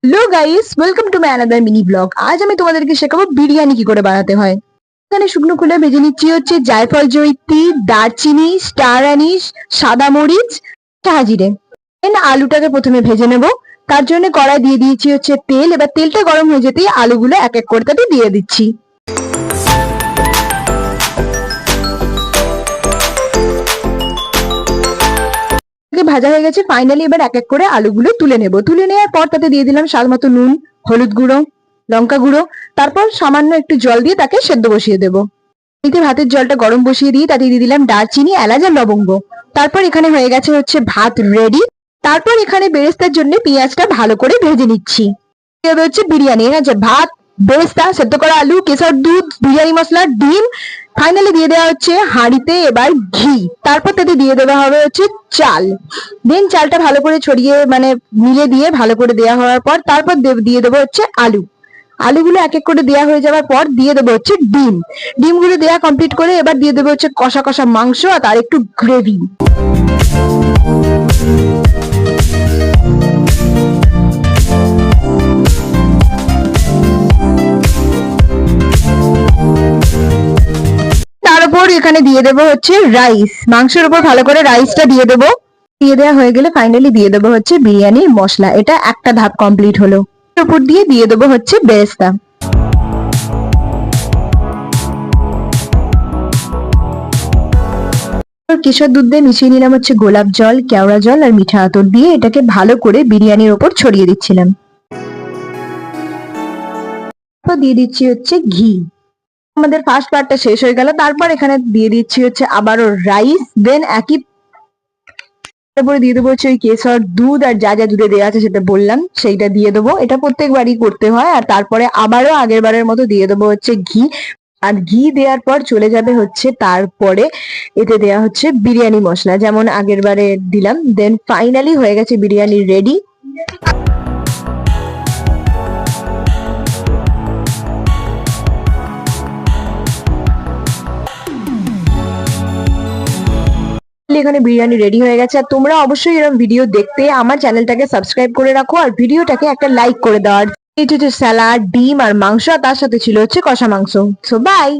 Hello guys, welcome to my another mini blog. আজ আমি তোমাদেরকে শেখাবো বিরিয়ানি কি করে বানাতে হয়। এখানে শুকনো খোলা ভেজে নিচ্ছি হচ্ছে জায়ফল, জয়িত্রী, দারচিনি, স্টার অ্যানিস, সাদা মরিচ, শাহজিরে। দেন আলুটাকে প্রথমে ভেজে নেব। তার জন্য কড়াই দিয়ে দিয়েছি হচ্ছে তেল। এবার তেলটা গরম হয়ে যেতেই আলুগুলো এক এক করে তাতে দিয়ে দিচ্ছি। ভাজা হয়ে গেছে। ফাইনালি এবার এক এক করে আলুগুলো তুলে নেব। তুলে নেওয়ার পর তাতে দিয়ে দিলাম স্বাদ মতো নুন, হলুদ গুঁড়ো, লঙ্কা গুঁড়ো। তারপর সামান্য একটু জল দিয়ে তাকে সেদ্ধ বসিয়ে দেবো। এতে ভাতের জলটা গরম বসিয়ে দিয়ে তাতে দিয়ে দিলাম দারচিনি, এলাচ আর লবঙ্গ। তারপর এখানে হয়ে গেছে হচ্ছে ভাত রেডি। তারপর এখানে বেরেস্তার জন্য পেঁয়াজটা ভালো করে ভেজে নিচ্ছি। হবে হচ্ছে বিরিয়ানি। আছে ভাত, বেরেস্তা, সেদ্ধ করা আলু, কেশর দুধ, বিরিয়ানি মশলা, ডিম। ফাইনালি দিয়ে দেওয়া হচ্ছে হাঁড়িতে এবার ঘি। তারপর তাতে দিয়ে দেওয়া হবে হচ্ছে চাল। দেন চালটা ভালো করে ছড়িয়ে মিলে দিয়ে ভালো করে দেওয়া হওয়ার পর তারপর দিয়ে দেবো হচ্ছে আলু। আলুগুলো এক এক করে দেওয়া হয়ে যাওয়ার পর দিয়ে দেবো হচ্ছে ডিম। ডিমগুলো দেওয়া কমপ্লিট করে এবার দিয়ে দেবো হচ্ছে কষা কষা মাংস আর তার একটু গ্রেভি। তার উপর এখানে দিয়ে দেবো হচ্ছে রাইস। মাংসের উপর ভালো করে রাইসটা দিয়ে দেবো। দিয়ে দেওয়া হয়ে গেলে ফাইনালি দিয়ে দেবো হচ্ছে বিরিয়ানির মশলা। এটা একটা ধাপ কমপ্লিট হলো। উপর দিয়ে দেবো হচ্ছে বেরেস্তা। কেশর দুধ দিয়ে মিশিয়ে নিলাম হচ্ছে গোলাপ জল, কেওড়া জল আর মিঠা আতর দিয়ে এটাকে ভালো করে বিরিয়ানির ওপর ছড়িয়ে দিচ্ছিলাম। দিয়ে দিচ্ছি হচ্ছে ঘি। আমাদের ফার্স্ট পার্টটা শেষ হয়ে গেল। তারপর এখানে দিয়ে দিচ্ছি হচ্ছে আবারও রাইস। দেন একই তারপরে দিয়ে দেবো হচ্ছে ওই কেশর দুধ আর যা যা দুধে দেওয়া আছে সেটা বললাম, সেইটা দিয়ে দেবো। এটা প্রত্যেকবারই করতে হয়। আর তারপরে আবারও আগের বারের মতো দিয়ে দেবো হচ্ছে ঘি। আর ঘি দেওয়ার পর চলে যাবে হচ্ছে তারপরে এতে দেওয়া হচ্ছে বিরিয়ানি মশলা, যেমন আগের বারে দিলাম। দেন ফাইনালি হয়ে গেছে বিরিয়ানি রেডি। এখানে বিরিয়ানি রেডি হয়ে গেছে। আর তোমরা অবশ্যই এরকম ভিডিও দেখতে আমার চ্যানেলটাকে সাবস্ক্রাইব করে রাখো আর ভিডিওটাকে একটা লাইক করে দাও। আর এই হচ্ছে স্যালাড, ডিম আর মাংস, আর তার সাথে ছিল হচ্ছে কষা মাংস। So by.